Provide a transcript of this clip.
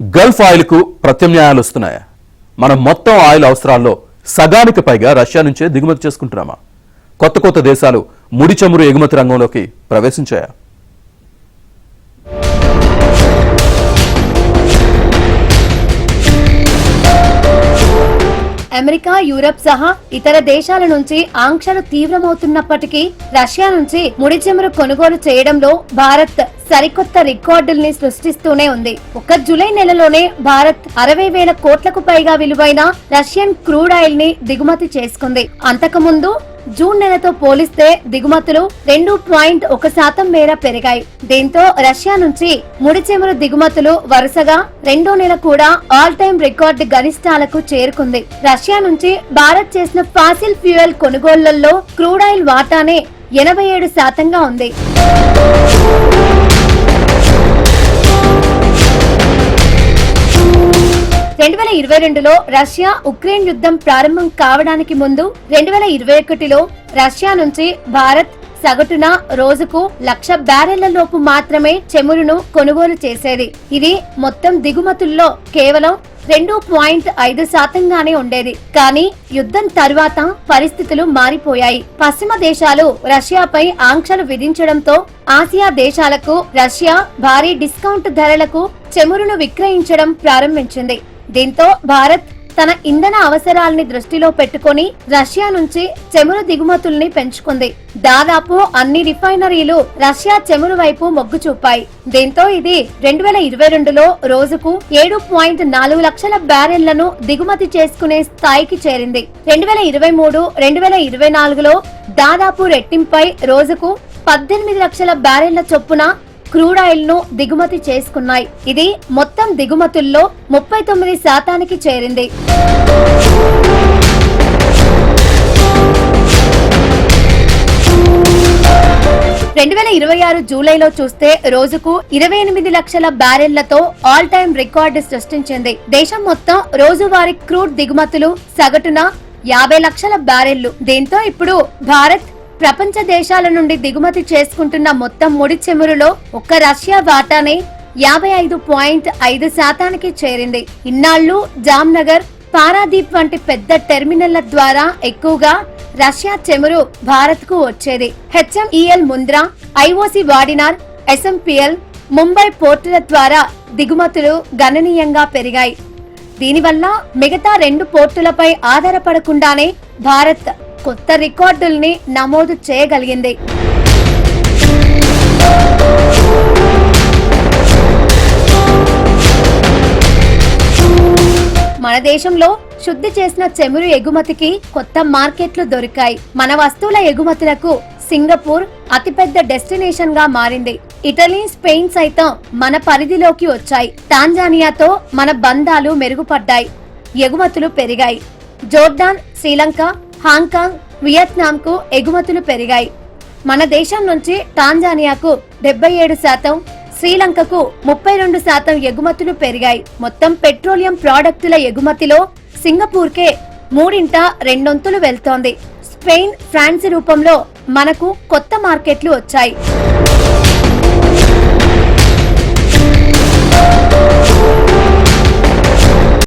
Gulf oil కు ప్రత్యామ్నాయాలు వస్తున్నాయా? మనం మొత్తం ఆయిల్ అవసరాల్లో సగానికి పైగా రష్యా నుంచే దిగుమతి చేసుకుంటున్నామా? కొత్త కొత్త దేశాలు ముడి చమురు ఎగుమతి రంగంలోకి ప్రవేశించాయా? అమెరికా, యూరప్ సహా ఇతర దేశాల నుంచి ఆంక్షలు తీవ్రమవుతున్నప్పటికీ రష్యా నుంచి ముడి చమురు కొనుగోలు చేయడంలో భారత్ సరికొత్త రికార్డుల్ని సృష్టిస్తూనే ఉంది. ఒక్క జూలై నెలలోనే భారత్ 60,000 కోట్లకు పైగా విలువైన రష్యన్ క్రూడ్ ఆయిల్ ని దిగుమతి చేసుకుంది. అంతకుముందు జూన్ నెలతో పోలిస్తే దిగుమతులు 2.1% మేర పెరిగాయి. దీంతో రష్యా నుంచి ముడి చమురు దిగుమతులు వరుసగా రెండో నెల కూడా ఆల్ టైమ్ రికార్డు గరిష్టాలకు చేరుకుంది. రష్యా నుంచి భారత్ చేసిన ఫాసిల్ ఫ్యూయల్ కొనుగోళ్లలో క్రూడ్ ఆయిల్ వాటానే 87% ఉంది. 2022లో రష్యా ఉక్రెయిన్ యుద్ధం ప్రారంభం కావడానికి ముందు 2021లో రష్యా నుంచి భారత్ సగటున రోజుకు 1,00,000 బ్యారెళ్ల లోపు మాత్రమే చమురును కొనుగోలు చేసేది. ఇది మొత్తం దిగుమతుల్లో కేవలం 2.5%గానే ఉండేది. కానీ యుద్ధం తర్వాత పరిస్థితులు మారిపోయాయి. పశ్చిమ దేశాలు రష్యాపై ఆంక్షలు విధించడంతో ఆసియా దేశాలకు రష్యా భారీ డిస్కౌంట్ ధరలకు చమురును విక్రయించడం ప్రారంభించింది. దీంతో భారత్ తన ఇంధన అవసరాల్ని దృష్టిలో పెట్టుకుని రష్యా నుంచి చమురు దిగుమతుల్ని పెంచుకుంది. దాదాపు అన్ని రిఫైనరీలు రష్యా చమురు వైపు మొగ్గు చూపాయి. దీంతో ఇది 2022లో రోజుకు 7.4 లక్షల బ్యారెళ్లను దిగుమతి చేసుకునే స్థాయికి చేరింది. 2023, 2024లో దాదాపు రెట్టింపై రోజుకు 18 లక్షల బ్యారెళ్ల చొప్పున క్రూడ్ ఆయిల్ ను దిగుమతి చేసుకున్నాయి. ఇది మొత్తం దిగుమతుల్లో 39% చేరింది. 2026 జూలైలో చూస్తే రోజుకు 28 లక్షల బ్యారెళ్లతో ఆల్ టైమ్ రికార్డు సృష్టించింది. దేశం మొత్తం రోజువారీ క్రూడ్ దిగుమతులు సగటున 50 లక్షల బ్యారెళ్లు. దీంతో ఇప్పుడు భారత్ ప్రపంచ దేశాల నుండి దిగుమతి చేసుకుంటున్న మొత్తం ముడి చమురులో ఒక్క రష్యా వాటానే 55.5%కి చేరింది. ఇన్నాళ్లు జామ్నగర్, పారాదీప్ వంటి పెద్ద టెర్మినళ్ల ద్వారా ఎక్కువగా రష్యా చమురు భారత్ కు వచ్చేది. హెచ్ఎంఈఎల్ ముంద్రా, ఐఓసి వాడినార్, ఎస్ఎంపీఎల్, ముంబై పోర్టుల ద్వారా దిగుమతులు గణనీయంగా పెరిగాయి. దీనివల్ల మిగతా 2 పోర్టులపై ఆధారపడకుండానే భారత్ కొత్త రికార్డుల్ని నమోదు చేయగలిగింది. మన దేశంలో శుద్ధి చేసిన చమురు ఎగుమతికి కొత్త మార్కెట్లు దొరికాయి. మన వస్తువుల ఎగుమతులకు సింగపూర్ అతిపెద్ద డెస్టినేషన్ గా మారింది. ఇటలీ, స్పెయిన్ సైతం మన పరిధిలోకి వచ్చాయి. టాంజానియాతో మన బంధాలు మెరుగుపడ్డాయి, ఎగుమతులు పెరిగాయి. జోర్డాన్, శ్రీలంక, హాంకాంగ్, వియత్నాం కు ఎగుమతులు పెరిగాయి. మన దేశం నుంచి టాంజానియాకు 77%, శ్రీలంకకు 32% ఎగుమతులు పెరిగాయి. మొత్తం పెట్రోలియం ప్రాడక్టుల ఎగుమతిలో సింగపూర్కే 3/2 వెళ్తోంది. స్పెయిన్, ఫ్రాన్స్ రూపంలో మనకు కొత్త మార్కెట్లు వచ్చాయి.